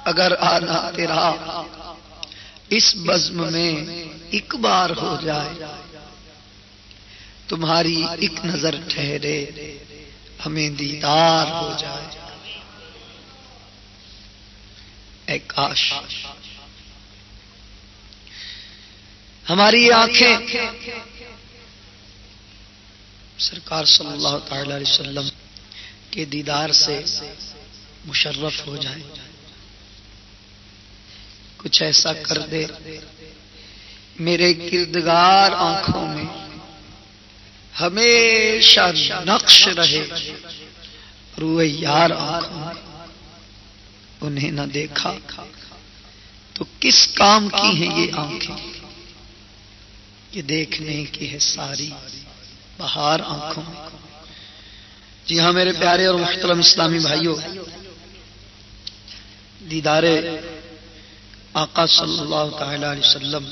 اگر آنا تیرا اس بزم میں ایک بار ہو جائے، تمہاری ایک نظر ٹھہرے ہمیں دیدار ہو جائے۔ اے کاش ہماری یہ آنکھیں سرکار صلی اللہ تعالی علیہ وسلم کے دیدار سے مشرف ہو جائیں۔ کچھ ایسا کر دے میرے کردگار آنکھوں میں ہمیشہ نقش رہے، روئے یار آنکھوں میں۔ انہیں نہ دیکھا تو کس کام کی ہیں یہ آنکھیں، یہ دیکھنے کی ہے ساری بہار آنکھوں میں۔ جی ہاں میرے پیارے اور محترم اسلامی بھائیوں، دیدار آقا صلی اللہ تعالی علیہ وسلم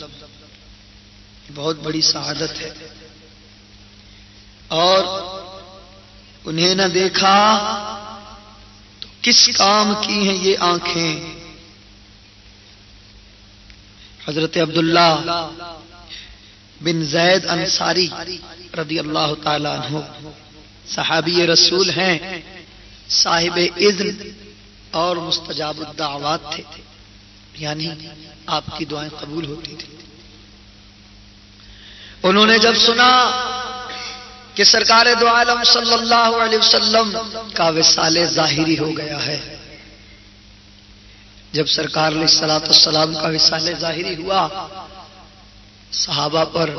بہت بڑی سعادت ہے، اور انہیں نہ دیکھا تو کس کام کی ہیں یہ آنکھیں۔ حضرت عبداللہ بن زید انصاری رضی اللہ تعالی عنہ صحابی رسول ہیں، صاحب اذن اور مستجاب الدعوات تھے، یعنی آپ کی دعائیں قبول ہوتی تھی۔ انہوں نے جب سنا کہ سرکار دو عالم صلی اللہ علیہ وسلم کا وصال ظاہری ہو گیا ہے، جب سرکار علیہ الصلوۃ والسلام کا وصال ظاہری ہوا، صحابہ پر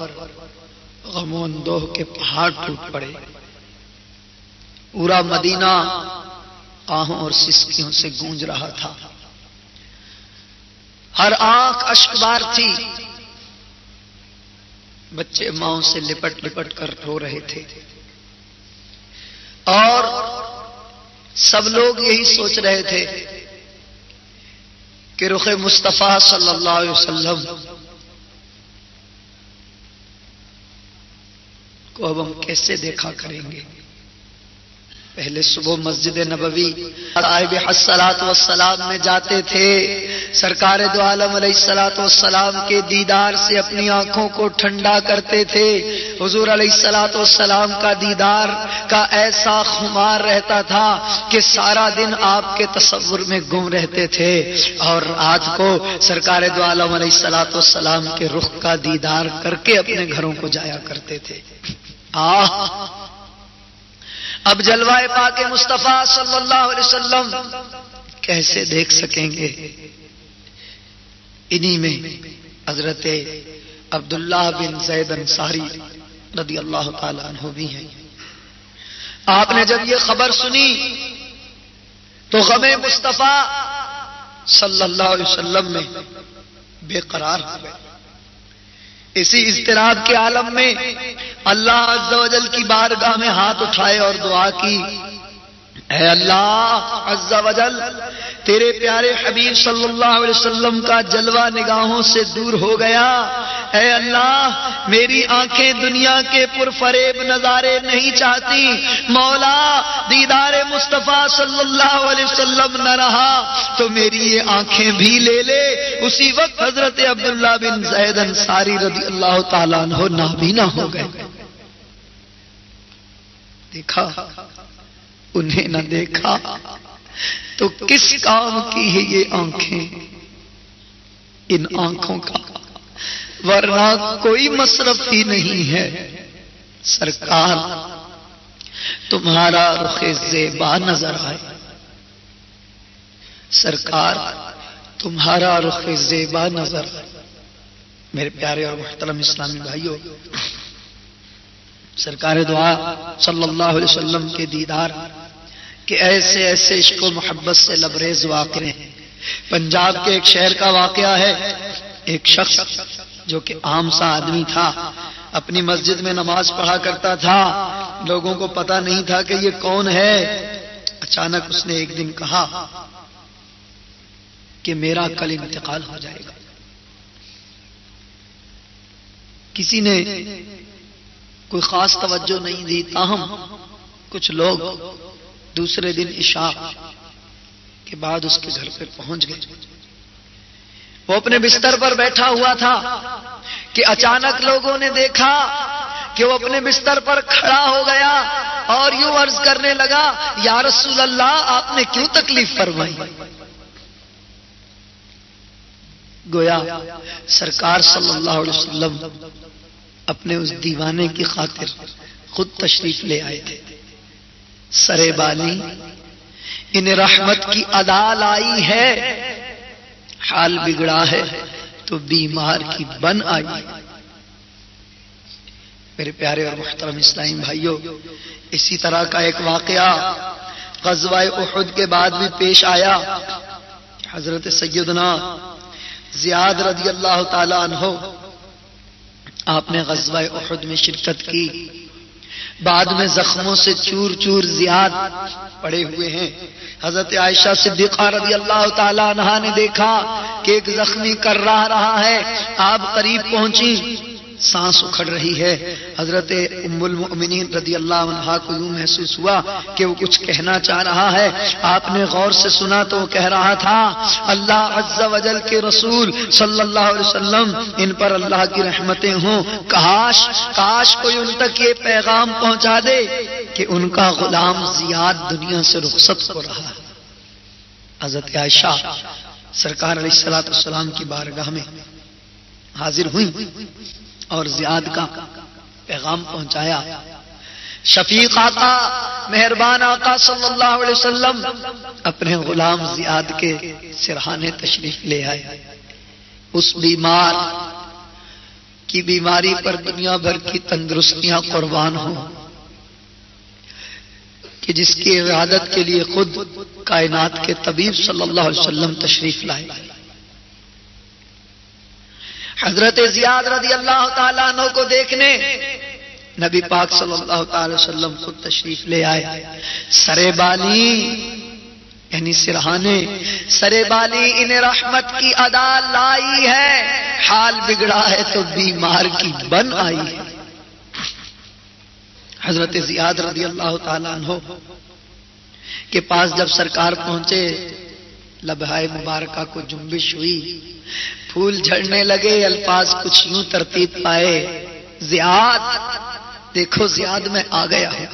غم و اندوہ کے پہاڑ ٹوٹ پڑے۔ پورا مدینہ آہوں اور سسکیوں سے گونج رہا تھا، ہر آنکھ اشکبار تھی، بچے ماؤں سے لپٹ لپٹ کر رو رہے تھے، اور سب لوگ یہی سوچ رہے تھے کہ رخ مصطفیٰ صلی اللہ علیہ وسلم کو اب ہم کیسے دیکھا کریں گے۔ پہلے صبح مسجد نبوی صاحب الصلاۃ والسلام میں جاتے تھے، سرکار دو عالم علیہ الصلاۃ والسلام کے دیدار سے اپنی آنکھوں کو ٹھنڈا کرتے تھے۔ حضور علیہ الصلاۃ والسلام کا دیدار کا ایسا خمار رہتا تھا کہ سارا دن آپ کے تصور میں گم رہتے تھے، اور رات کو سرکار دو عالم علیہ الصلاۃ والسلام کے رخ کا دیدار کر کے اپنے گھروں کو جایا کرتے تھے۔ اب جلوہ پاک مصطفیٰ صلی اللہ علیہ وسلم کیسے دیکھ سکیں گے؟ انہی میں حضرت عبداللہ بن زید انصاری رضی اللہ تعالی عنہ بھی ہیں۔ آپ نے جب یہ خبر سنی تو غم مصطفیٰ صلی اللہ علیہ وسلم میں بے قرار ہو گئے۔ اسی اضطراب کے عالم میں اللہ عز و جل کی بارگاہ میں ہاتھ اٹھائے اور دعا کی، اے اللہ عز و جل، تیرے پیارے حبیب صلی اللہ علیہ وسلم کا جلوہ نگاہوں سے دور ہو گیا، اے اللہ میری آنکھیں دنیا کے پرفریب نظارے نہیں چاہتی، مولا دیدار مصطفیٰ صلی اللہ علیہ وسلم نہ رہا تو میری یہ آنکھیں بھی لے لے۔ اسی وقت حضرت عبداللہ بن زید انصاری رضی اللہ تعالیٰ عنہ نابینا ہو گئے۔ دیکھا انہیں نہ دیکھا تو کس کام کی ہے یہ آنکھیں، ان آنکھوں کا ورنہ کوئی مصرف ہی نہیں ہے۔ سرکار تمہارا رخ زیبا نظر آئے، سرکار تمہارا رخ زیبا نظر آئے۔ میرے پیارے اور محترم اسلامی بھائیوں، سرکار دعا صلی اللہ علیہ وسلم کے دیدار کہ ایسے ایسے عشق و محبت سے لبریز واقعے ہیں۔ پنجاب کے ایک شہر کا واقعہ ہے، ایک شخص جو کہ عام سا آدمی تھا، اپنی مسجد میں نماز پڑھا کرتا تھا، لوگوں کو پتا نہیں تھا کہ یہ کون ہے۔ اچانک اس نے ایک دن کہا کہ میرا کل انتقال ہو جائے گا۔ کسی نے کوئی خاص توجہ نہیں دی، تاہم کچھ لوگ دوسرے دن عشاء کے بعد اس کے گھر پہ پہنچ گئے. وہ اپنے بستر پر بیٹھا ہوا تھا کہ اچانک لوگوں نے دیکھا کہ وہ اپنے بستر پر کھڑا ہو گیا اور یوں عرض کرنے لگا یا رسول اللہ آپ نے کیوں تکلیف فرمائی؟ گویا سرکار صلی اللہ علیہ وسلم اپنے اس دیوانے کی خاطر خود تشریف لے آئے تھے. سرے بالی انہیں رحمت کی ادا لائی ہے، حال بگڑا ہے تو بیمار کی بن آئی. میرے پیارے اور محترم اسلامی بھائیوں، اسی طرح کا ایک واقعہ غزوہ احد کے بعد بھی پیش آیا. حضرت سیدنا زیاد رضی اللہ تعالی عنہ آپ نے غزوہ احد میں شرکت کی. بعد میں زخموں سے چور چور زیاد پڑے ہوئے ہیں. حضرت عائشہ صدیقہ رضی اللہ تعالی عنہا نے دیکھا کہ ایک زخمی کر رہا ہے. آپ قریب پہنچی، سانس اکھڑ رہی ہے. حضرت ام المؤمنین رضی اللہ عنہا کو یوں محسوس ہوا کہ وہ کچھ کہنا چاہ رہا ہے. آپ نے غور سے سنا تو وہ کہہ رہا تھا اللہ عز و جل کے رسول صلی اللہ علیہ وسلم ان پر اللہ کی رحمتیں ہوں، کاش کوئی ان تک یہ پیغام پہنچا دے کہ ان کا غلام زیاد دنیا سے رخصت ہو رہا ہے. حضرت عائشہ سرکار علیہ الصلوۃ والسلام کی بارگاہ میں حاضر ہوئی اور زیاد کا پیغام پہنچایا. شفیق آقا، مہربان آقا صلی اللہ علیہ وسلم اپنے غلام زیاد کے سرہانے تشریف لے آئے. اس بیمار کی بیماری پر دنیا بھر کی تندرستیاں قربان ہوں کہ جس کی عیادت کے لیے خود کائنات کے طبیب صلی اللہ علیہ وسلم تشریف لائے. حضرت زیاد رضی اللہ تعالیٰ عنہ کو دیکھنے نبی پاک صلی اللہ تعالی وسلم خود تشریف لے آئے. سرے بالی یعنی سرہانے، سرے بالی انہیں رحمت کی ادا لائی ہے، حال بگڑا ہے تو بیمار کی بن آئی ہے. حضرت زیاد رضی اللہ تعالیٰ عنہ کے پاس جب سرکار پہنچے، لبہائے مبارکہ کو جنبش ہوئی، پھول جھڑنے لگے، الفاظ کچھ یوں ترتیب پائے زیاد دیکھو زیاد میں آ گیا ہوں.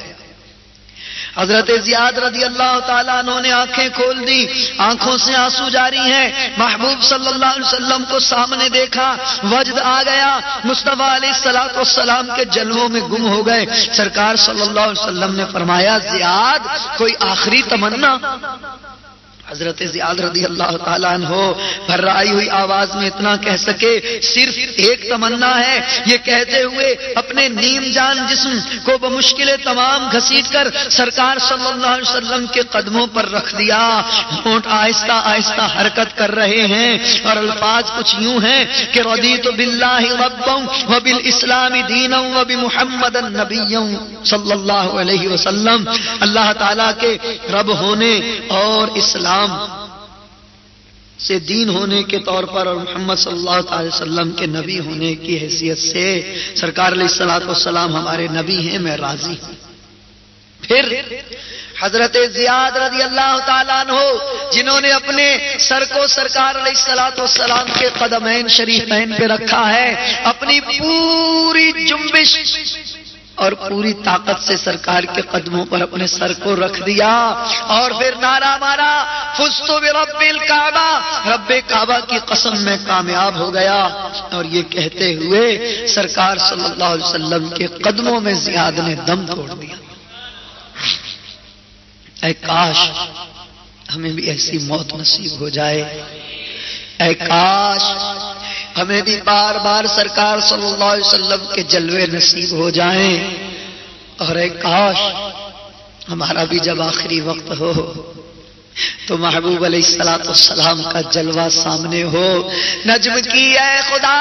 حضرت زیاد رضی اللہ تعالیٰ عنہ نے آنکھیں کھول دی، آنکھوں سے آنسو جاری ہیں. محبوب صلی اللہ علیہ وسلم کو سامنے دیکھا، وجد آ گیا، مصطفیٰ علیہ الصلوۃ والسلام کے جلووں میں گم ہو گئے. سرکار صلی اللہ علیہ وسلم نے فرمایا زیاد کوئی آخری تمنا؟ حضرت زیاد رضی اللہ تعالیٰ عنہ بھرائی ہوئی آواز میں اتنا کہہ سکے صرف ایک تمنا ہے. یہ کہتے ہوئے اپنے نیم جان جسم کو بمشکل تمام گھسیٹ کر سرکار صلی اللہ علیہ وسلم کے قدموں پر رکھ دیا. ہونٹ آہستہ آہستہ حرکت کر رہے ہیں اور الفاظ کچھ یوں ہیں کہ رضیت باللہ ربا وبالاسلام دینا وبمحمد نبی صلی اللہ علیہ وسلم. اللہ تعالیٰ کے رب ہونے اور اسلام سے دین ہونے کے طور پر اور محمد صلی اللہ علیہ وسلم کے نبی ہونے کی حیثیت سے سرکار علیہ الصلوۃ والسلام ہمارے نبی ہیں، میں راضی ہوں. پھر حضرت زیاد رضی اللہ تعالیٰ عنہ جنہوں نے اپنے سر کو سرکار علیہ الصلوۃ والسلام کے قدمین شریفین پہ رکھا ہے، اپنی پوری جنبش اور پوری طاقت سے سرکار کے قدموں پر اپنے سر کو رکھ دیا اور پھر نعرہ مارا فزت برب الکعبہ، رب کعبہ کی قسم میں کامیاب ہو گیا. اور یہ کہتے ہوئے سرکار صلی اللہ علیہ وسلم کے قدموں میں زیاد نے دم توڑ دیا. اے کاش ہمیں بھی ایسی موت نصیب ہو جائے، اے کاش ہمیں بھی بار بار سرکار صلی اللہ علیہ وسلم کے جلوے نصیب ہو جائیں، اور اے کاش ہمارا بھی جب آخری وقت ہو تو محبوب علیہ الصلوۃ والسلام کا جلوہ سامنے ہو. نجم کی اے خدا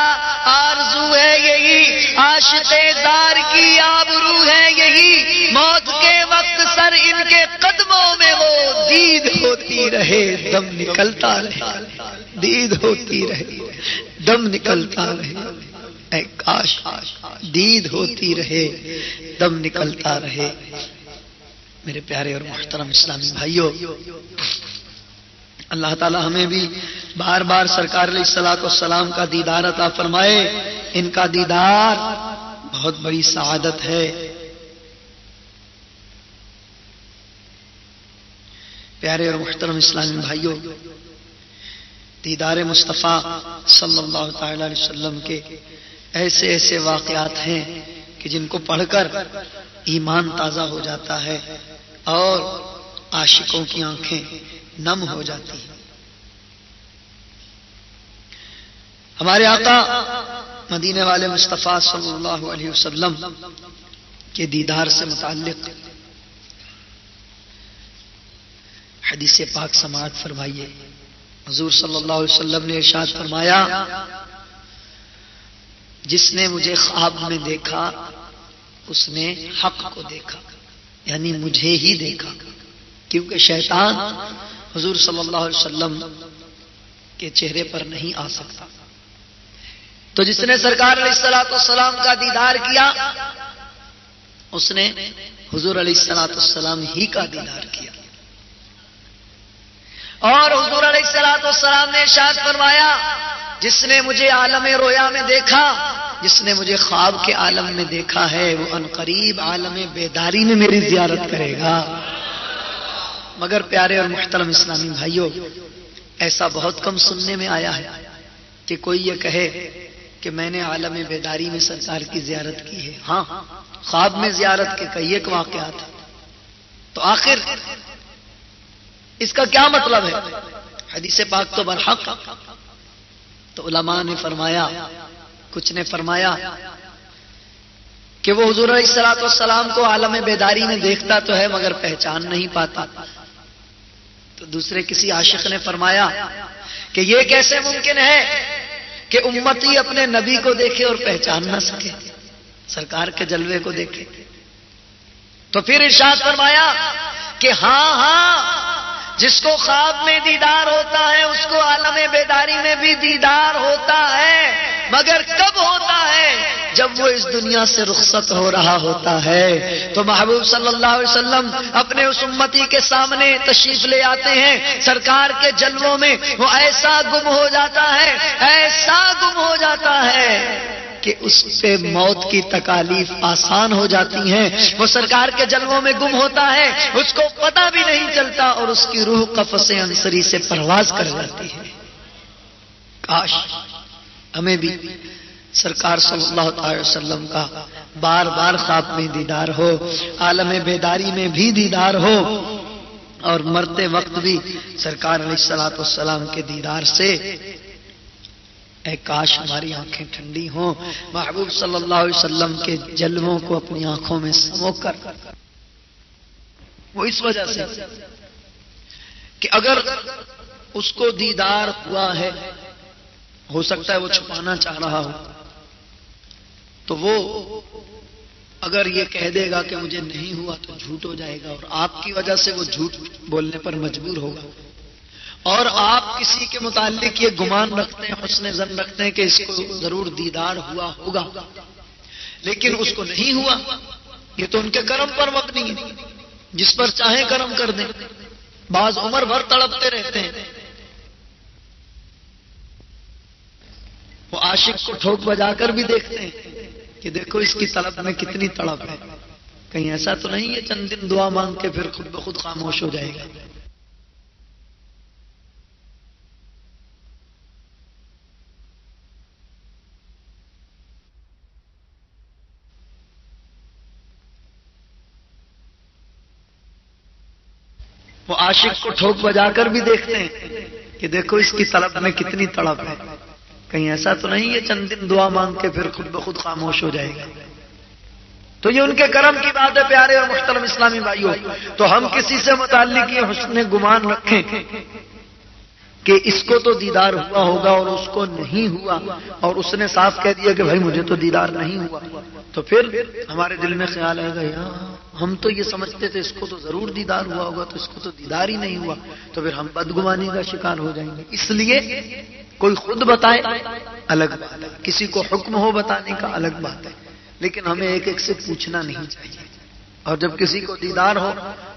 آرزو ہے یہی، عاشق زار کی آبرو ہے یہی، موت کے وقت سر ان کے قدموں میں ہو، دید ہوتی رہے دم نکلتا رہے، دید ہوتی رہے دم نکلتا رہے. اے کاش دید ہوتی رہے دم نکلتا رہے. میرے پیارے اور محترم اسلامی بھائیوں، اللہ تعالی ہمیں بھی بار بار سرکار علیہ الصلوۃ والسلام کا دیدار عطا فرمائے. ان کا دیدار بہت بڑی سعادت ہے. پیارے اور محترم اسلامی بھائیوں، دیدار مصطفیٰ صلی اللہ تعالی علیہ وسلم کے ایسے ایسے واقعات ہیں کہ جن کو پڑھ کر ایمان تازہ ہو جاتا ہے اور عاشقوں کی آنکھیں نم ہو جاتی ہیں. ہمارے آقا مدینے والے مصطفیٰ صلی اللہ علیہ وسلم کے دیدار سے متعلق حدیث پاک سماعت فرمائیے. حضور صلی اللہ علیہ وسلم نے ارشاد فرمایا، جس نے مجھے خواب میں دیکھا اس نے حق کو دیکھا، یعنی مجھے ہی دیکھا، کیونکہ شیطان حضور صلی اللہ علیہ وسلم کے چہرے پر نہیں آ سکتا. تو جس نے سرکار علیہ الصلوۃ والسلام کا دیدار کیا اس نے حضور علیہ الصلوۃ والسلام ہی کا دیدار کیا. اور حضور علیہ الصلوۃ والسلام نے ارشاد فرمایا، جس نے مجھے عالم رویا میں دیکھا، جس نے مجھے خواب کے عالم میں دیکھا ہے، وہ عنقریب عالم بیداری میں میری زیارت کرے گا. مگر پیارے اور محترم اسلامی بھائیوں، ایسا بہت کم سننے میں آیا ہے کہ کوئی یہ کہے کہ میں نے عالم بیداری میں سرکار کی زیارت کی ہے. ہاں، خواب میں زیارت کے کئی ایک واقعات ہیں. تو آخر اس کا کیا مطلب ہے؟ حدیث پاک تو برحق. تو علماء نے فرمایا، کچھ نے فرمایا کہ وہ حضور علیہ الصلوۃ والسلام کو عالم بیداری میں دیکھتا تو ہے مگر پہچان نہیں پاتا. تو دوسرے کسی عاشق نے فرمایا کہ یہ کیسے ممکن ہے کہ امتی اپنے نبی کو دیکھے اور پہچان نہ سکے، سرکار کے جلوے کو دیکھے. تو پھر ارشاد فرمایا کہ ہاں، جس کو خواب میں دیدار ہوتا ہے اس کو عالم بیداری میں بھی دیدار ہوتا ہے، مگر کب ہوتا ہے؟ جب وہ اس دنیا سے رخصت ہو رہا ہوتا ہے. تو محبوب صلی اللہ علیہ وسلم اپنے اس امتی کے سامنے تشریف لے آتے ہیں، سرکار کے جلووں میں وہ ایسا گم ہو جاتا ہے، ایسا گم ہو جاتا ہے کہ اس پہ موت کی تکالیف آسان ہو جاتی ہیں. وہ سرکار کے جلووں میں گم ہوتا ہے، اس کو پتہ بھی نہیں چلتا اور اس کی روح قفس انصری سے پرواز کر جاتی ہے. کاش ہمیں بھی سرکار صلی اللہ علیہ وسلم کا بار بار خواب میں دیدار ہو، عالم بیداری میں بھی دیدار ہو، اور مرتے وقت بھی سرکار علیہ الصلوۃ والسلام کے دیدار سے اے کاش ہماری آنکھیں ٹھنڈی ہوں، محبوب صلی اللہ علیہ وسلم کے جلووں کو اپنی آنکھوں میں سمو کر. وہ اس وجہ سے کہ اگر اس کو دیدار ہوا ہے، ہو سکتا ہے وہ چھپانا چاہ رہا ہو، تو وہ اگر یہ کہہ دے گا کہ مجھے نہیں ہوا تو جھوٹ ہو جائے گا، اور آپ کی وجہ سے وہ جھوٹ بولنے پر مجبور ہوگا. اور آپ کسی کے متعلق یہ گمان رکھتے ہیں، حسن ظن رکھتے ہیں کہ اس کو ضرور دیدار ہوا ہوگا، لیکن اس کو نہیں ہوا. یہ تو ان کے کرم پر مبنی ہے، جس پر چاہیں کرم کر دیں. بعض عمر بھر تڑپتے رہتے ہیں. وہ عاشق کو ٹھوک بجا کر بھی دیکھتے ہیں کہ دیکھو اس کی طلب میں کتنی تڑپ ہے، کہیں ایسا تو نہیں ہے چند دن دعا مانگ کے پھر خود بخود خاموش ہو جائے گا. وہ عاشق کو ٹھوک بجا کر بھی دیکھتے ہیں کہ دیکھو اس کی طلب میں کتنی تڑپ ہے، کہیں ایسا تو نہیں ہے چند دن دعا مانگ کے پھر خود بخود خاموش ہو جائے گا. تو یہ ان کے کرم کی بات ہے. پیارے اور محترم اسلامی بھائیوں، تو ہم کسی سے متعلق یہ حسن گمان رکھیں کہ اس کو تو دیدار ہوا ہوگا اور اس کو نہیں ہوا، اور اس نے صاف کہہ دیا کہ بھائی مجھے تو دیدار نہیں ہوا، تو پھر ہمارے دل میں خیال آئے گا یار ہم تو یہ سمجھتے تھے اس کو تو ضرور دیدار ہوا ہوگا، تو اس کو تو دیدار ہی نہیں ہوا، تو پھر ہم بدگمانی کا شکار ہو جائیں گے. اس لیے کوئی خود بتائے الگ بات ہے، کسی کو حکم ہو بتانے کا الگ بات ہے، لیکن ہمیں ایک ایک سے پوچھنا نہیں چاہیے. اور جب کسی کو دیدار ہو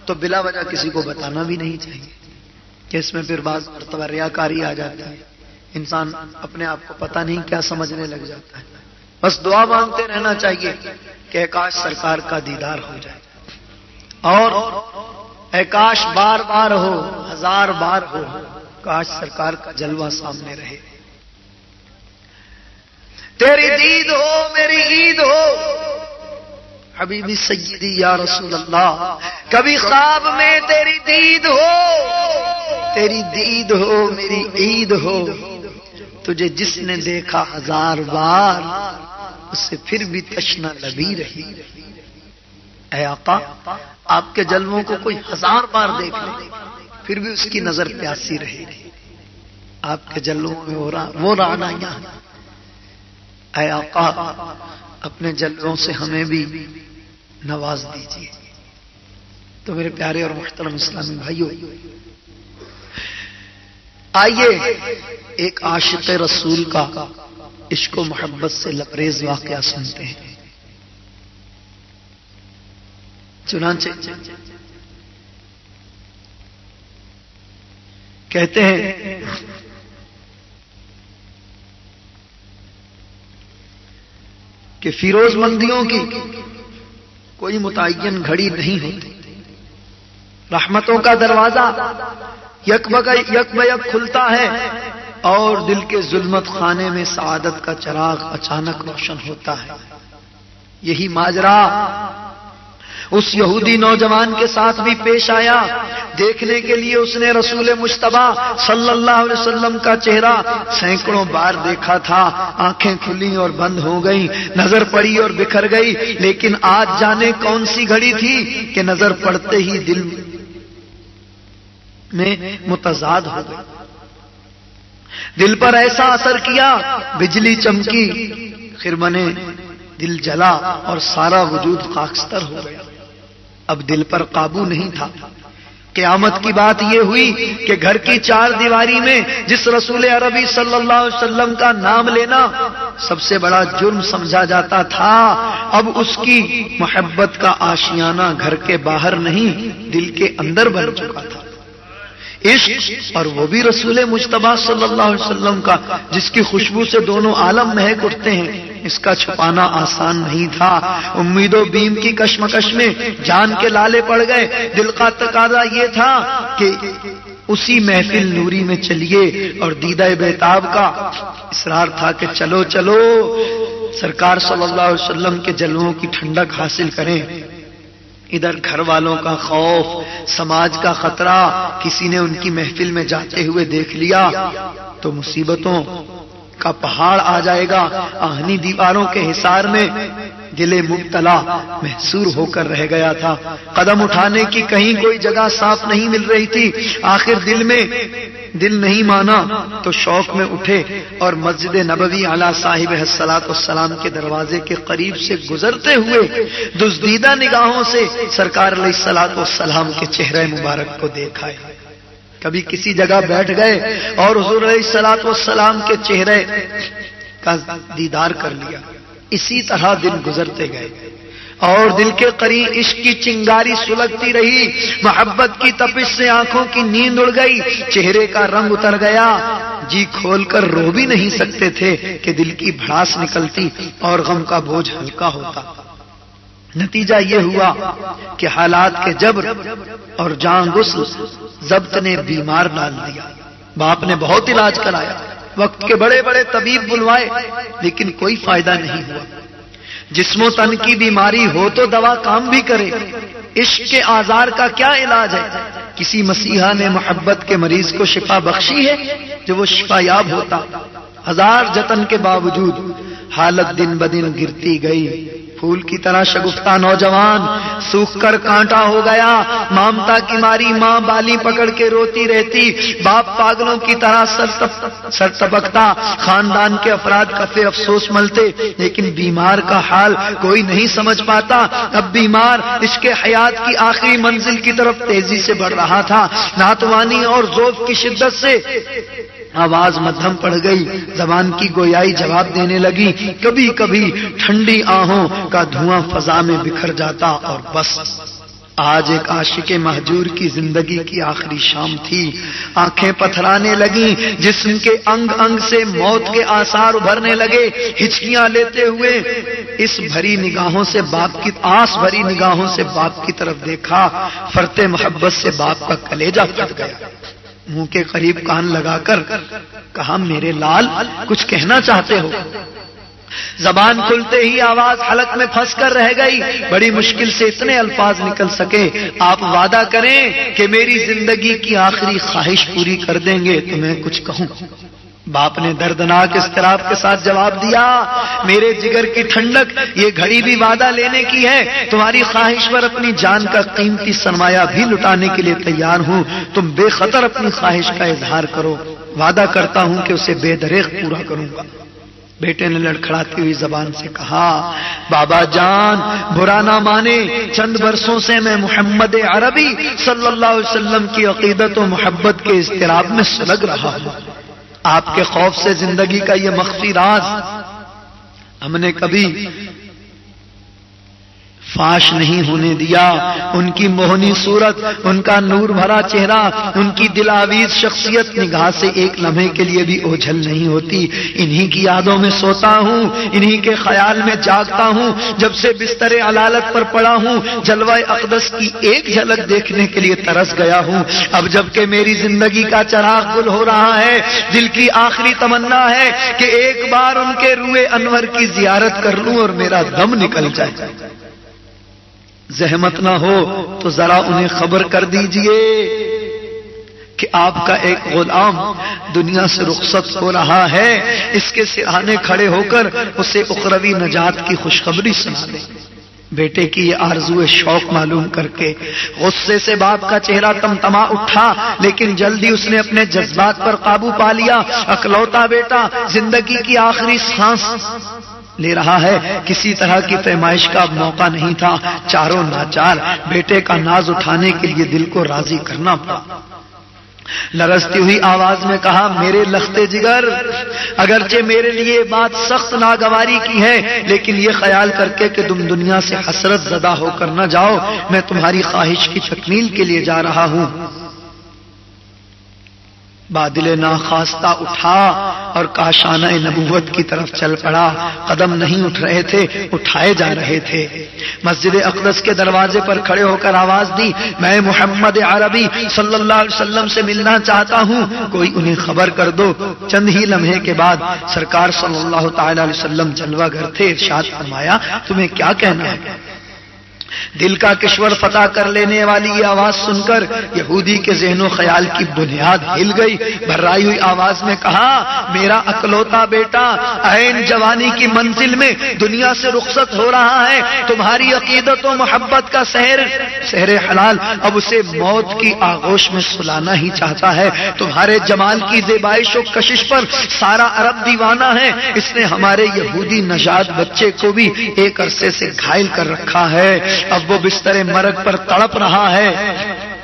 تو بلا وجہ کسی کو بتانا بھی نہیں چاہیے کہ اس میں پھر بعض مرتبہ ریاکاری آ جاتی ہے، انسان اپنے آپ کو پتہ نہیں کیا سمجھنے لگ جاتا ہے۔ بس دعا مانگتے رہنا چاہیے کہ کاش سرکار کا دیدار ہو جائے، اور اے کاش بار بار ہو، ہزار بار ہو، کاش سرکار کا جلوہ سامنے رہے۔ تیری دید ہو میری عید ہو حبیبی سیدی یا رسول اللہ، کبھی خواب میں تیری دید ہو، تیری دید ہو میری عید ہو، تجھے جس نے دیکھا ہزار بار اس سے پھر بھی تشنا لبی رہی۔ اے آقا، آپ کے جلووں کو کوئی ہزار بار دیکھ لے پھر بھی اس کی نظر پیاسی رہی۔ آپ کے جلووں میں وہ رعنائیاں ہیں۔ اے آقا، اپنے جلووں سے ہمیں بھی نواز دیجیے۔ تو میرے پیارے اور محترم اسلامی بھائیوں، آئیے ایک عاشق رسول کا عشق و محبت سے لبریز واقعہ سنتے ہیں۔ چنانچہ کہتے ہیں کہ فیروز مندیوں کی کوئی متعین گھڑی نہیں ہوتی، رحمتوں کا دروازہ یک بیک کھلتا ہے اور دل کے ظلمت خانے میں سعادت کا چراغ اچانک روشن ہوتا ہے۔ یہی ماجرا اس یہودی نوجوان کے ساتھ بھی پیش آیا۔ دیکھنے کے لیے اس نے رسول مجتبیٰ صلی اللہ علیہ وسلم کا چہرہ سینکڑوں بار دیکھا تھا، آنکھیں کھلی اور بند ہو گئیں، نظر پڑی اور بکھر گئی، لیکن آج جانے کون سی گھڑی تھی کہ نظر پڑتے ہی دل میں متضاد ہو گئی، دل پر ایسا اثر کیا، بجلی چمکی، خرمنے دل جلا اور سارا وجود خاکستر ہو گیا۔ اب دل پر قابو نہیں تھا۔ قیامت کی بات یہ ہوئی کہ گھر کی چار دیواری میں جس رسول عربی صلی اللہ علیہ وسلم کا نام لینا سب سے بڑا جرم سمجھا جاتا تھا، اب اس کی محبت کا آشیانہ گھر کے باہر نہیں دل کے اندر بن چکا تھا۔ عشق، اور وہ بھی رسول مجتبیٰ صلی اللہ علیہ وسلم کا، جس کی خوشبو سے دونوں عالم مہک اٹھتے ہیں، اس کا چھپانا آسان نہیں تھا۔ امید و بیم کی کشمکش میں جان کے لالے پڑ گئے۔ دل کا تقاضا یہ تھا کہ اسی محفل نوری میں چلیے، اور دیدہ بیتاب کا اصرار تھا کہ چلو چلو سرکار صلی اللہ علیہ وسلم کے جلووں کی ٹھنڈک حاصل کریں۔ ادھر گھر والوں کا خوف، سماج کا خطرہ، کسی نے ان کی محفل میں جاتے ہوئے دیکھ لیا تو مصیبتوں کا پہاڑ آ جائے گا۔ آہنی دیواروں کے حصار میں دل مبتلا محصور ہو کر رہ گیا تھا، قدم اٹھانے کی کہیں کوئی جگہ صاف نہیں مل رہی تھی۔ آخر دل نہیں مانا تو شوق میں اٹھے اور مسجد نبوی علی صاحب الصلاۃ والسلام کے دروازے کے قریب سے گزرتے ہوئے دزدیدہ نگاہوں سے سرکار علیہ الصلاۃ والسلام کے چہرے مبارک کو دیکھا ہے۔ کبھی کسی جگہ بیٹھ گئے اور حضور علیہ الصلاۃ والسلام کے چہرے کا دیدار کر لیا۔ اسی طرح دن گزرتے گئے اور دل کے قریب عشق کی چنگاری سلگتی رہی، محبت کی تپش سے آنکھوں کی نیند اڑ گئی، چہرے کا رنگ اتر گیا، جی کھول کر رو بھی نہیں سکتے تھے کہ دل کی بھڑاس نکلتی اور غم کا بوجھ ہلکا ہوتا۔ نتیجہ یہ ہوا کہ حالات کے جبر اور جان غسل ضبط نے بیمار ڈال دیا۔ باپ نے بہت علاج کرایا، وقت کے بڑے بڑے طبیب بلوائے، لیکن کوئی فائدہ نہیں ہوا۔ جسم و تن کی بیماری ہو تو دوا کام بھی کرے، عشق کے آزار کا کیا علاج ہے؟ کسی مسیحا نے محبت کے مریض کو شفا بخشی ہے جو وہ شفا یاب ہوتا؟ ہزار جتن کے باوجود حالت دن بدن گرتی گئی۔ پھول کی طرح شگفتہ نوجوان سوکھ کر کانٹا ہو گیا، ممتا کی ماری ماں بالی پکڑ کے روتی رہتی، باپ پاگلوں کی طرح سر ٹپکتا، خاندان کے افراد کفے افسوس ملتے، لیکن بیمار کا حال کوئی نہیں سمجھ پاتا۔ اب بیمار عشق حیات کی آخری منزل کی طرف تیزی سے بڑھ رہا تھا۔ ناتوانی اور ذوق کی شدت سے آواز مدھم پڑ گئی، زبان کی گویائی جواب دینے لگی، کبھی کبھی ٹھنڈی آہوں کا دھواں فضا میں بکھر جاتا اور بس آج ایک عاشق مہجور کی زندگی کی آخری شام تھی، آنکھیں پتھرانے لگیں، جسم کے انگ انگ سے موت کے آثار ابھرنے لگے، ہچکیاں لیتے ہوئے اس بھری نگاہوں سے باپ کی آس بھری نگاہوں سے باپ کی طرف دیکھا، فرط محبت سے باپ کا کلیجہ پھٹ گیا، منہ کے قریب کان لگا کر کہا میرے لال کچھ کہنا چاہتے ہو؟ زبان کھلتے ہی آواز حلق میں پھنس کر رہ گئی، بڑی مشکل سے اتنے الفاظ نکل سکے، آپ وعدہ کریں کہ میری زندگی کی آخری خواہش پوری کر دیں گے تو میں کچھ کہوں۔ باپ نے دردناک اضطراب کے ساتھ جواب دیا، میرے جگر کی ٹھنڈک، یہ گھڑی بھی وعدہ لینے کی ہے، تمہاری خواہش پر اپنی جان کا قیمتی سرمایہ بھی لٹانے کے لیے تیار ہوں، تم بے خطر اپنی خواہش کا اظہار کرو، وعدہ کرتا ہوں کہ اسے بے دریغ پورا کروں گا۔ بیٹے نے لڑکھڑاتی ہوئی زبان سے کہا، بابا جان برا نہ مانے، چند برسوں سے میں محمد عربی صلی اللہ علیہ وسلم کی عقیدت و محبت کے اضطراب میں سلگ رہا ہوں، آپ کے خوف سے زندگی کا یہ مخفی راز ہم نے کبھی فاش نہیں ہونے دیا۔ ان کی موہنی صورت، ان کا نور بھرا چہرہ، ان کی دلاویز شخصیت نگاہ سے ایک لمحے کے لیے بھی اوجھل نہیں ہوتی۔ انہی کی یادوں میں سوتا ہوں، انہی کے خیال میں جاگتا ہوں، جب سے بستر علالت پر پڑا ہوں جلوہ اقدس کی ایک جھلک دیکھنے کے لیے ترس گیا ہوں۔ اب جب کہ میری زندگی کا چراغ گل ہو رہا ہے، دل کی آخری تمنا ہے کہ ایک بار ان کے روئے انور کی زیارت کر لوں اور میرا دم نکل جائے۔ زحمت نہ ہو تو ذرا انہیں خبر کر دیجئے کہ آپ کا ایک غلام دنیا سے رخصت ہو رہا ہے، اس کے سرانے کھڑے ہو کر اسے اخروی نجات کی خوشخبری سنا دیں۔ بیٹے کی یہ آرزو شوق معلوم کر کے غصے سے باپ کا چہرہ تمتما اٹھا، لیکن جلدی اس نے اپنے جذبات پر قابو پا لیا۔ اکلوتا بیٹا زندگی کی آخری سانس لے رہا ہے، کسی طرح کی پیمائش کا اب موقع نہیں تھا، چاروں ناچار بیٹے کا ناز اٹھانے کے لیے دل کو راضی کرنا پڑا۔ لرزتی ہوئی آواز میں کہا، میرے لختے جگر، اگرچہ میرے لیے بات سخت ناگواری کی ہے، لیکن یہ خیال کر کے کہ تم دنیا سے حسرت زدہ ہو کر نہ جاؤ، میں تمہاری خواہش کی تکمیل کے لیے جا رہا ہوں۔ بادل ناخواستہ اٹھا اور کاشانہ نبوت کی طرف چل پڑا۔ قدم نہیں اٹھ رہے تھے، اٹھائے جا رہے تھے۔ مسجد اقدس کے دروازے پر کھڑے ہو کر آواز دی، میں محمد عربی صلی اللہ علیہ وسلم سے ملنا چاہتا ہوں، کوئی انہیں خبر کر دو۔ چند ہی لمحے کے بعد سرکار صلی اللہ تعالی علیہ وسلم جلوہ گر تھے، ارشاد فرمایا، تمہیں کیا کہنا ہے؟ دل کا کشور فتح کر لینے والی یہ آواز سن کر یہودی کے ذہن و خیال کی بنیاد ہل گئی۔ بھرائی ہوئی آواز میں کہا، میرا اکلوتا بیٹا عین جوانی کی منزل میں دنیا سے رخصت ہو رہا ہے، تمہاری عقیدت و محبت کا سحر حلال اب اسے موت کی آغوش میں سلانا ہی چاہتا ہے۔ تمہارے جمال کی زیبائش و کشش پر سارا عرب دیوانہ ہے، اس نے ہمارے یہودی نژاد بچے کو بھی ایک عرصے سے گھائل کر رکھا ہے، اب وہ بستر مرگ پر تڑپ رہا ہے۔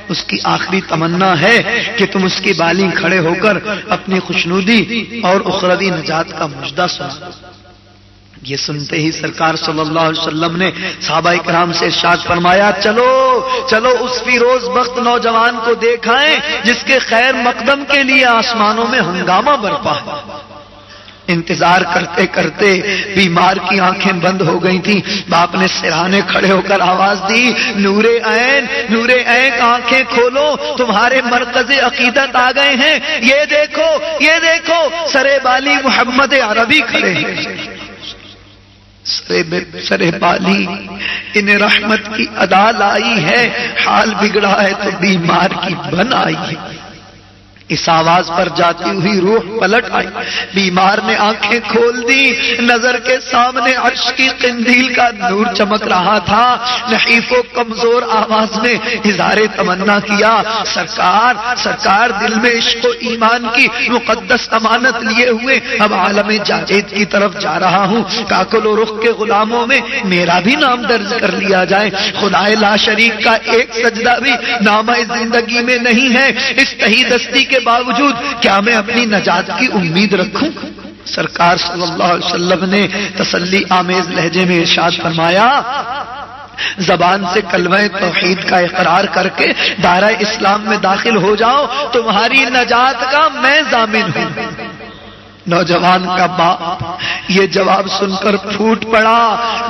اس کی آخری تمنا ہے کہ تم اس کی بالیں کھڑے ہو کر اپنی خوشنودی اور اخروی نجات کا مژدہ سنا۔ یہ سنتے ہی سرکار صلی اللہ علیہ وسلم نے صحابہ کرام سے ارشاد فرمایا، چلو چلو اس فیروز بخت نوجوان کو دیکھائیں جس کے خیر مقدم کے لیے آسمانوں میں ہنگامہ برپا ہے۔ انتظار کرتے کرتے بیمار کی آنکھیں بند ہو گئی تھیں۔ باپ نے سرانے کھڑے ہو کر آواز دی، نور عین نور عین، آنکھیں کھولو، تمہارے مرکز عقیدت آ گئے ہیں، یہ دیکھو یہ دیکھو، سرے بالی محمد عربی کھڑے ہیں۔ سرے بالی انہیں رحمت کی ادا لائی ہے، حال بگڑا ہے تو بیمار کی بن آئی ہے۔ اس آواز پر جاتی ہوئی روح پلٹ آئی، بیمار نے آنکھیں کھول دی، نظر کے سامنے عرش کی قندیل کا نور چمک رہا تھا۔ نحیف و کمزور آواز میں اظہار تمنا کیا، سرکار سرکار دل میں عشق و ایمان کی مقدس امانت لیے ہوئے اب عالم جاوید کی طرف جا رہا ہوں، کاکل و رخ کے غلاموں میں میرا بھی نام درج کر لیا جائے۔ خدائے لا شریک کا ایک سجدہ بھی نامہ زندگی میں نہیں ہے، اس تہی دستی کے باوجود کیا میں اپنی نجات کی امید رکھوں؟ سرکار صلی اللہ علیہ وسلم نے تسلی آمیز لہجے میں ارشاد فرمایا، زبان سے کلمہ توحید کا اقرار کر کے دائرہ اسلام میں داخل ہو جاؤ، تمہاری نجات کا میں ضامن ہوں۔ نوجوان کا باپ یہ جواب سن کر پھوٹ پڑا،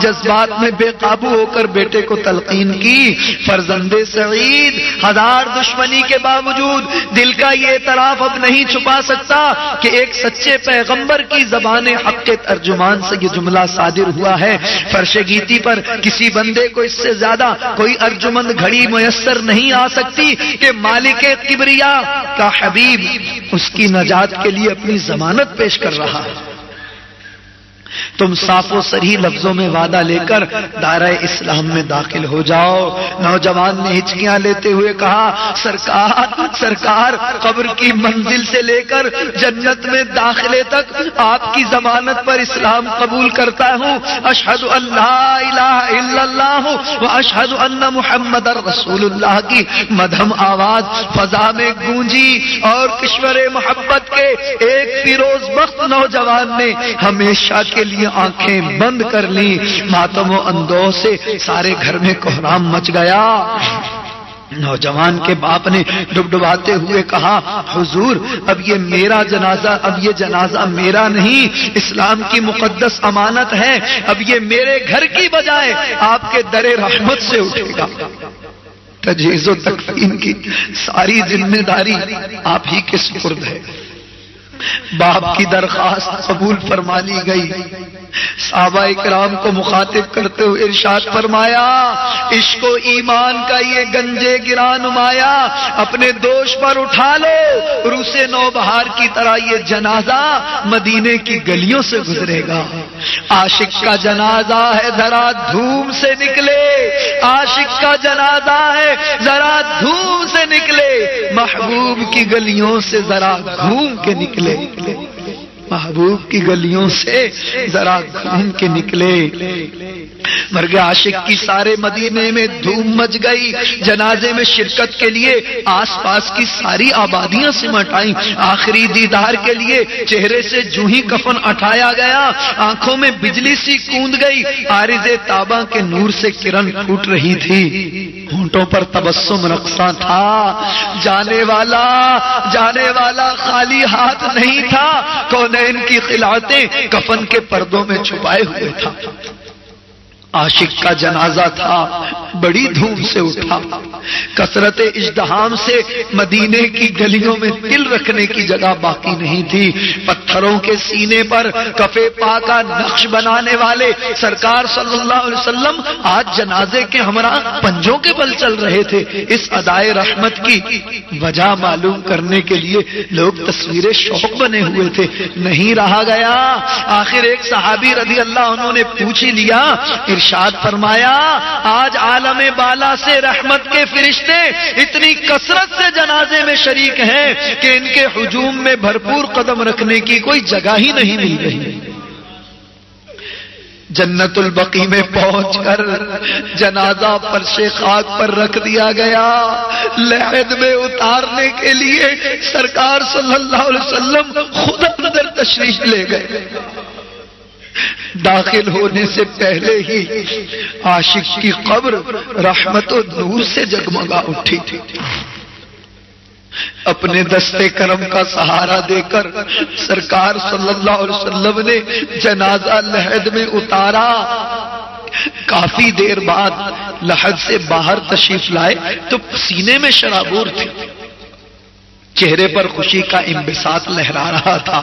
جذبات میں بے قابو ہو کر بیٹے کو تلقین کی، فرزند سعید ہزار دشمنی کے باوجود دل کا یہ اعتراف اب نہیں چھپا سکتا کہ ایک سچے پیغمبر کی زبان حق کے ترجمان سے یہ جملہ صادر ہوا ہے، فرش گیتی پر کسی بندے کو اس سے زیادہ کوئی ارجمند گھڑی میسر نہیں آ سکتی کہ مالک کبریا کا حبیب اس کی نجات کے لیے اپنی ضمانت پیش کر رہا ہے۔ تم صاف و صریح لفظوں میں وعدہ لے کر دائرہ اسلام میں داخل ہو جاؤ۔ نوجوان نے ہچکیاں لیتے ہوئے کہا، سرکار قبر کی منزل سے لے کر جنت میں داخلے تک آپ کی ضمانت پر اسلام قبول کرتا ہوں، اشہد ان لا الہ الا اللہ و اشہد ان محمد رسول اللہ کی مدھم آواز فضا میں گونجی، اور کشور محبت کے ایک فیروز بخت نوجوان نے ہمیشہ کے لیے آنکھیں بند کر لی۔ ماتم و اندوہ سے سارے گھر میں کوہرام مچ گیا۔ نوجوان کے باپ نے ڈبڈباتے ہوئے کہا، حضور اب یہ میرا جنازہ، اب یہ جنازہ میرا نہیں، اسلام کی مقدس امانت ہے، اب یہ میرے گھر کی بجائے آپ کے در رحمت سے اٹھے گا۔ تجہیز و تکفین کی ساری ذمہ داری آپ ہی کے سپرد ہے۔ باپ کی درخواست قبول فرما لی گئی۔ صحابہ اکرام کو مخاطب کرتے ہوئے ارشاد فرمایا، عشق و ایمان کا یہ گنجے گرا نمایا اپنے دوش پر اٹھا لو، روس نوبہار کی طرح یہ جنازہ مدینے کی گلیوں سے گزرے گا۔ عاشق کا جنازہ ہے ذرا دھوم سے نکلے، عاشق کا جنازہ ہے ذرا دھوم سے نکلے، محبوب کی گلیوں سے ذرا گھوم کے نکلے، محبوب کی گلیوں سے ذرا گھوم کے نکلے۔ مرگ عاشق کی سارے مدینے میں دھوم مچ گئی۔ جنازے میں شرکت کے لیے آس پاس کی ساری آبادیاں سمٹ آئیں۔ آخری دیدار کے لیے چہرے سے جو ہی کفن اٹھایا گیا، آنکھوں میں بجلی سی کوند گئی، عارض تابہ کے نور سے کرن پھوٹ رہی تھی، ہونٹوں پر تبسم رقصاں تھا۔ جانے والا خالی ہاتھ نہیں تھا، کونین کی خلعتیں کفن کے پردوں میں چھپائے ہوئے تھا۔ عاشق کا جنازہ تھا، بڑی دھوم سے اٹھا۔ کثرت ازدحام سے مدینے کی گلیوں میں دل رکھنے کی جگہ باقی نہیں تھی۔ پتھروں کے سینے پر کفے پا کا نقش بنانے والے سرکار صلی اللہ علیہ وسلم آج جنازے کے ہمراہ پنجوں کے بل چل رہے تھے۔ اس ادائے رحمت کی وجہ معلوم کرنے کے لیے لوگ تصویر شوق بنے ہوئے تھے، نہیں رہا گیا۔ آخر ایک صحابی رضی اللہ عنہ نے پوچھ ہی لیا، ارشاد فرمایا، آج عالم بالا سے رحمت کے فرشتے اتنی کثرت سے جنازے میں شریک ہیں کہ ان کے ہجوم میں بھرپور قدم رکھنے کی کوئی جگہ ہی نہیں مل رہی۔ جنت البقیع میں پہنچ کر جنازہ فرش خاک پر رکھ دیا گیا۔ لحد میں اتارنے کے لیے سرکار صلی اللہ علیہ وسلم خود اندر تشریف لے گئے۔ داخل ہونے سے پہلے ہی عاشق کی قبر رحمت و نور سے جگمگا اٹھی تھی۔ اپنے دستے کرم کا سہارا دے کر سرکار صلی اللہ علیہ وسلم نے جنازہ لحد میں اتارا۔ کافی دیر بعد لحد سے باہر تشریف لائے تو سینے میں شرابور تھے، چہرے پر خوشی کا انبساط لہرا رہا تھا۔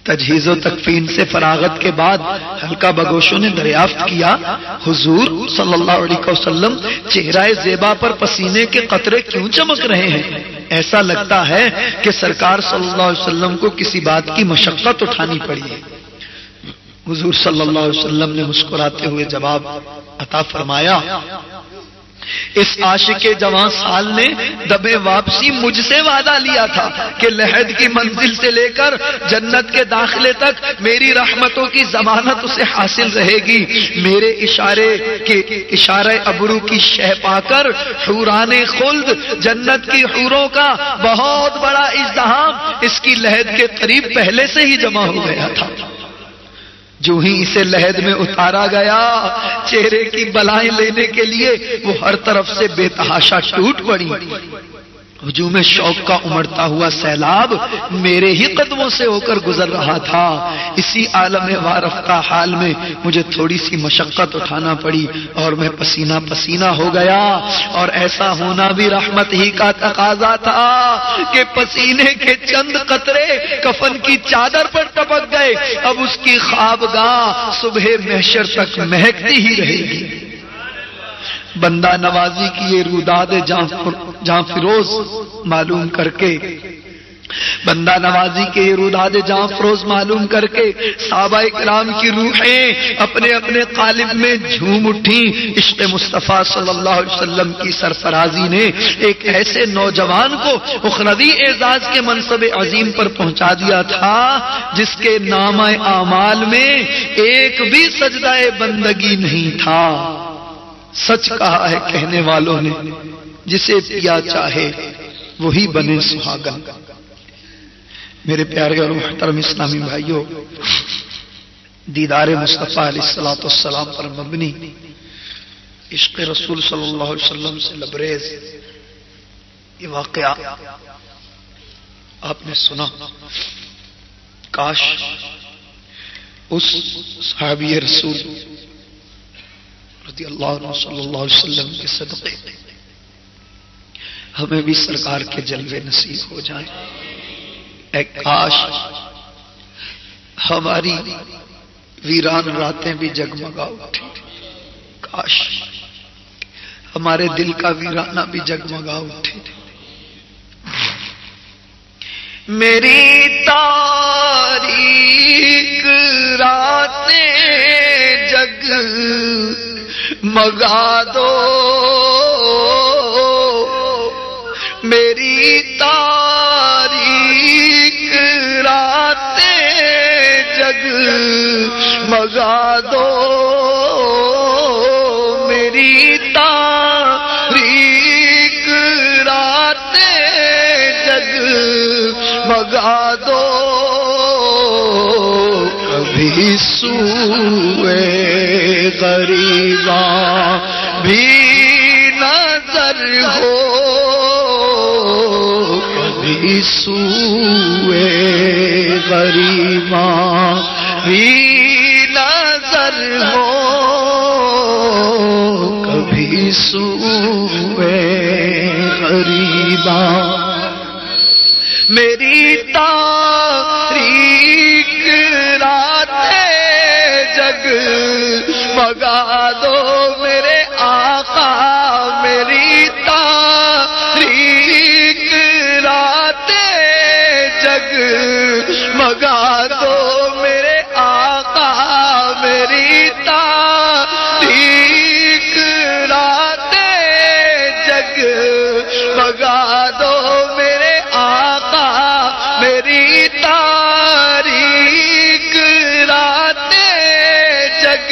تجہیز و تکفین سے فراغت کے بعد حلقہ بگوشوں نے دریافت کیا، حضور صلی اللہ علیہ وسلم چہرہ زیبا پر پسینے کے قطرے کیوں چمک رہے ہیں؟ ایسا لگتا ہے کہ سرکار صلی اللہ علیہ وسلم کو کسی بات کی مشقت اٹھانی پڑی ہے۔ حضور صلی اللہ علیہ وسلم نے مسکراتے ہوئے جواب عطا فرمایا، اس عاشق جوان سال نے دبے واپسی مجھ سے وعدہ لیا تھا کہ لحد کی منزل سے لے کر جنت کے داخلے تک میری رحمتوں کی ضمانت اسے حاصل رہے گی۔ میرے اشارے ابرو کی شہ پا کر حوران خلد، جنت کی حوروں کا بہت بڑا ازدحام اس کی لحد کے قریب پہلے سے ہی جمع ہو گیا تھا۔ جو ہی اسے لحد میں اتارا گیا چہرے کی بلائیں لینے کے لیے وہ ہر طرف سے بے تحاشا ٹوٹ پڑی. ہجوم شوق کا امڑتا ہوا سیلاب میرے ہی قدموں سے ہو کر گزر رہا تھا. اسی عالم وارفتہ حال میں مجھے تھوڑی سی مشقت اٹھانا پڑی اور میں پسینہ پسینہ ہو گیا. اور ایسا ہونا بھی رحمت ہی کا تقاضا تھا کہ پسینے کے چند قطرے کفن کی چادر پر ٹپک گئے. اب اس کی خوابگاہ صبح محشر تک مہکتی ہی رہے گی. بندہ نوازی کی یہ روداد جاں فروز معلوم کر کے بندہ نوازی کے یہ روداد جاں فروز معلوم کر کے صحابہ کرام کی روحیں اپنے اپنے قالب میں جھوم اٹھیں. عشق مصطفیٰ صلی اللہ علیہ وسلم کی سرفرازی نے ایک ایسے نوجوان کو اخروی اعزاز کے منصب عظیم پر پہنچا دیا تھا جس کے نامہ اعمال میں ایک بھی سجدہ بندگی نہیں تھا. سچ کہا ہے کہنے والوں نے جسے پیا چاہے وہی بنے سہاگن. میرے پیارے اور محترم اسلامی بھائیوں، دیدار مصطفیٰ علیہ الصلوۃ والسلام پر مبنی عشق رسول صلی اللہ علیہ وسلم سے لبریز یہ واقعہ آپ نے سنا. کاش اس صحابی رسول رضی اللہ عنہ صلی اللہ علیہ وسلم کے صدقے ہمیں بھی سرکار کے جلوے نصیب ہو جائیں. اے کاش ہماری ویران راتیں بھی جگمگا اٹھیں. کاش ہمارے دل کا ویرانہ بھی جگمگا اٹھے. میری تاریک راتیں جگ مگا دو، میری تاریک راتیں جگ مگا دو، میری تاریک راتیں جگ مگا دو. کبھی سوئے غریباں بھی نظر ہو، کبھی سوئے غریباں بھی نظر ہو، کبھی سوئے غریباں. میری تاریک راتیں جگ مگا دو میرے آقا، میری تاریک راتیں جگ مگا دو میرے آقا، میری تاریک راتیں جگ مگا دو میرے آقا، میری تاریک راتیں جگ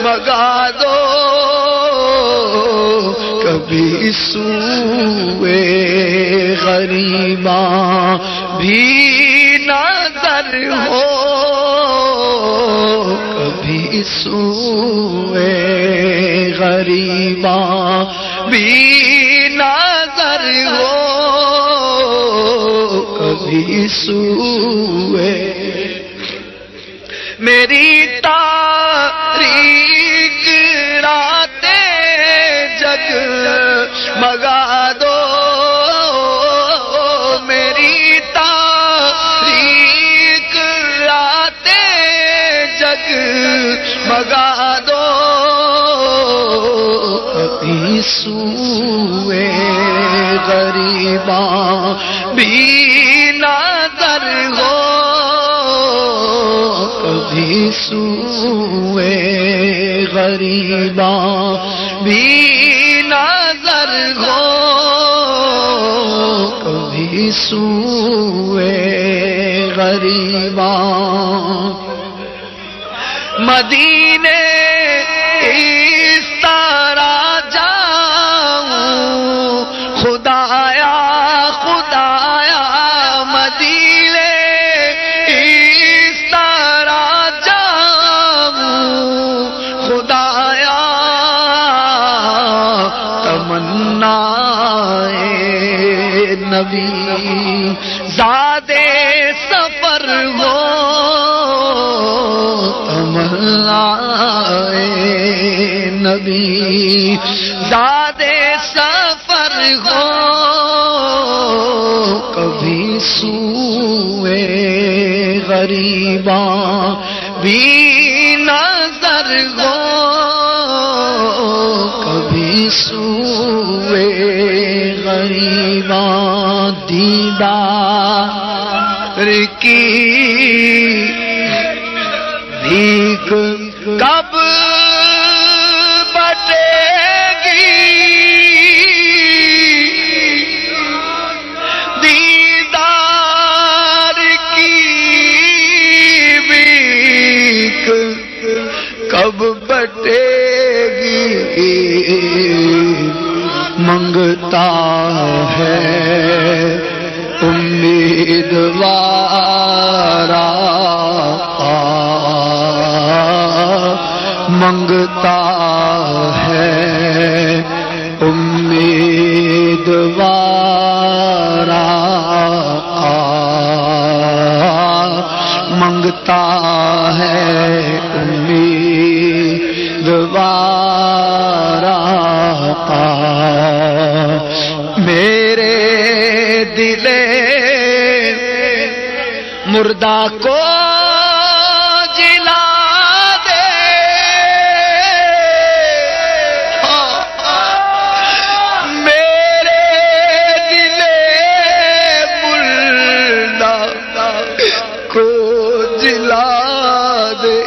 مگا دو. کبھی سوئے غریباں بھی نظر ہو، کبھی سوئے غریباں بھی نظر ہو، کبھی سوئے. میری تاریک راتیں جگ مگا دو، میری تاریک راتیں جگ مگا دو. کبھی سوئے غریباں بھی نظر ہو، کبھی سوئے غریباں بھی نظر ہو، کبھی سوئے غریباں. مدینے اس طرح جاؤں خدایا خدایا، مدینے اس طرح جاؤں ہو کبھی سوئے غریباں بھی نظر ہو کبھی سوئے غریباں دیدار کی بھیک کب بٹے گی دیدار کی بھیک کب بٹے گی منگتا ہے امیدوارا منگتا ہے امیدوارا منگتا ہے امیدوارا میرے دل مردہ کو جلا دے میرے دل مردہ کو جلا دے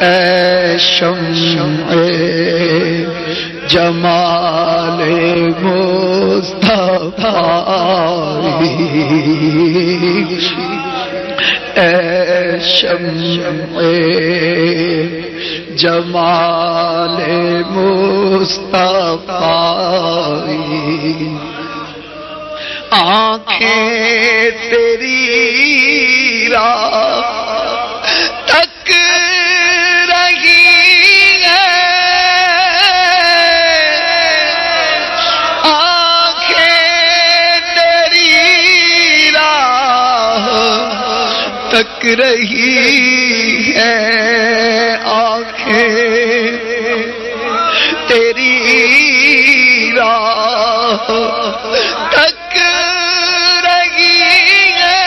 اے شمع جمال مصطفی اے شمع جمال مصطفی آنکھیں تیری راہ تک رہی تک رہی ہے آنکھیں تیری راہ تک رہی ہے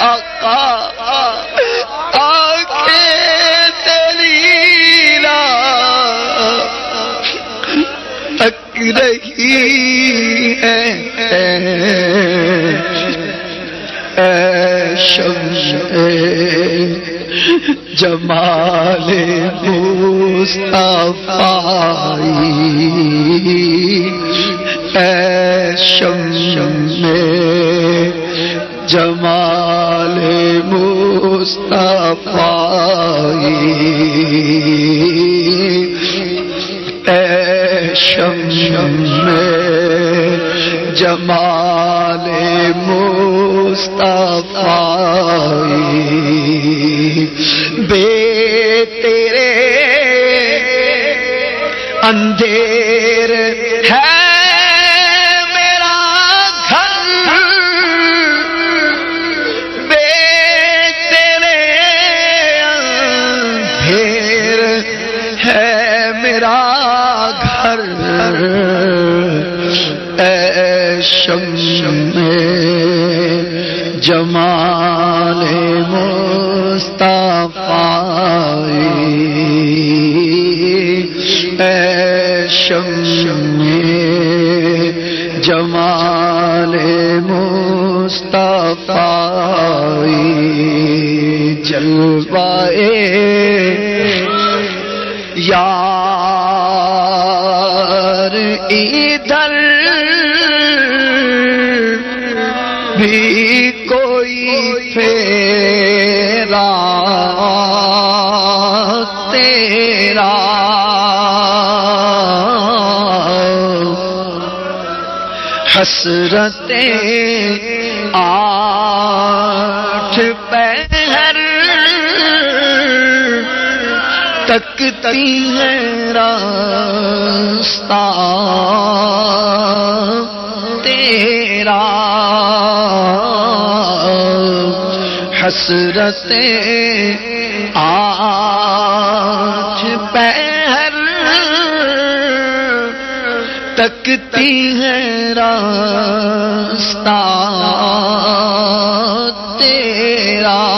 آقا آنکھیں تیری راہ تک رہی ہے اے شمع جمال مصطفی اے شمع جمال مصطفی اے شمع جمال مصطفی بے تیرے اندھیر ہے میرا گھر بے تیرے اندھیر ہے میرا گھر اے شمع جمال مصطفی اے شمع جمال مصطفی جلوائے یار ادھر بھی کوئی پھیرا تیرا حسرتیں آٹھ پہر تکتی ہیں راستہ تیرا حسرتیں آٹھ پہر تکتی ہے راستہ تیرا